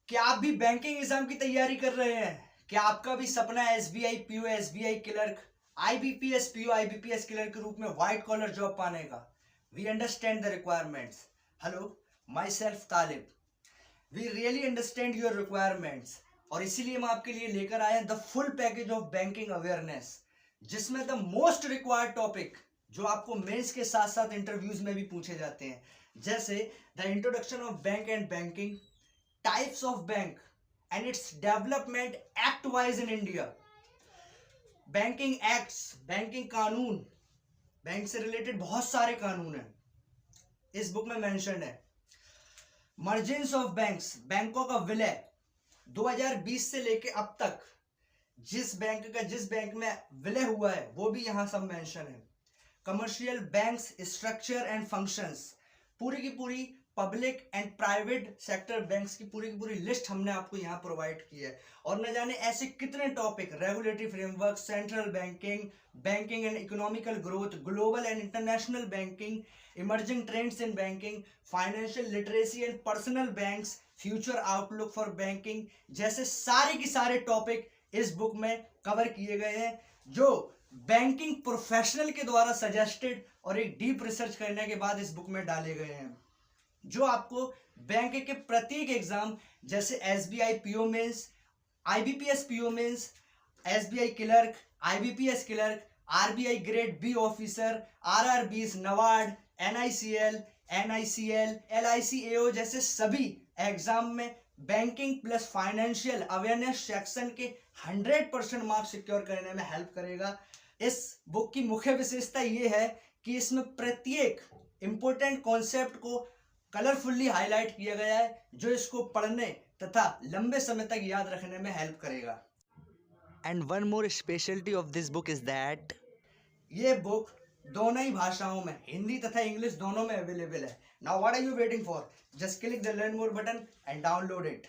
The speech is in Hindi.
क्या आप भी बैंकिंग एग्जाम की तैयारी कर रहे हैं? क्या आपका भी सपना है SBI PO, SBI clerk, IBPS PO, IBPS clerk के रूप में व्हाइट कॉलर जॉब पाने का? We understand the requirements. Hello, myself Talib. We really understand your requirements और इसीलिए हम आपके लिए लेकर आए हैं the full package of banking awareness, जिसमें द मोस्ट रिक्वायर्ड टॉपिक जो आपको मेंस के साथ साथ इंटरव्यूज में भी पूछे जाते हैं, जैसे the introduction of bank and banking, types of bank and its development act wise in India, banking acts, banking कानून, बैंक से रिलेटेड बहुत सारे कानून हैं इस बुक में मेंशन्ड है। मर्जेंस ऑफ बैंक्स, बैंकों का विलय 2020 से लेके अब तक जिस बैंक में विलय हुआ है वो भी यहां सब मेंशन है। Commercial banks structure and functions, पूरी की पूरी public and private sector banks की पूरी लिस्ट हमने आपको यहाँ प्रोवाइड की है। और न जाने ऐसे कितने topic, regulatory framework, central banking, banking and economical growth, global and international banking, emerging trends in banking, financial literacy and personal banks, future outlook for banking, जैसे सारे की सारे टॉपिक इस बुक में कवर किए गए हैं, जो बैंकिंग प्रोफेशनल के द्वारा सजेस्टेड और एक डीप रिसर्च करने के बाद इस बुक में डाले गए हैं, जो आपको बैंक के प्रत्येक एग्जाम जैसे SBI PO mains, IBPS PO mains, SBI clerk, IBPS clerk, RBI grade B officer, RRBs, NABARD, NICL, NICL, LIC AO जैसे सभी एग्जाम में banking plus financial awareness section के 100% मार्क्स सिक्योर करने में हेल्प करेगा। इस बुक की मुख्य विशेषता ये है कि इसमें प्रत्येक इंपॉर्टेंट कॉन्सेप्ट को कलरफुल्ली हाईलाइट किया गया है, जो इसको पढ़ने तथा लंबे समय तक याद रखने में हेल्प करेगा। And one more speciality of this book is that ये बुक दोनों ही भाषाओं में, हिंदी तथा इंग्लिश दोनों में अवेलेबल है। Now what are you waiting for? Just click the learn more button and download it.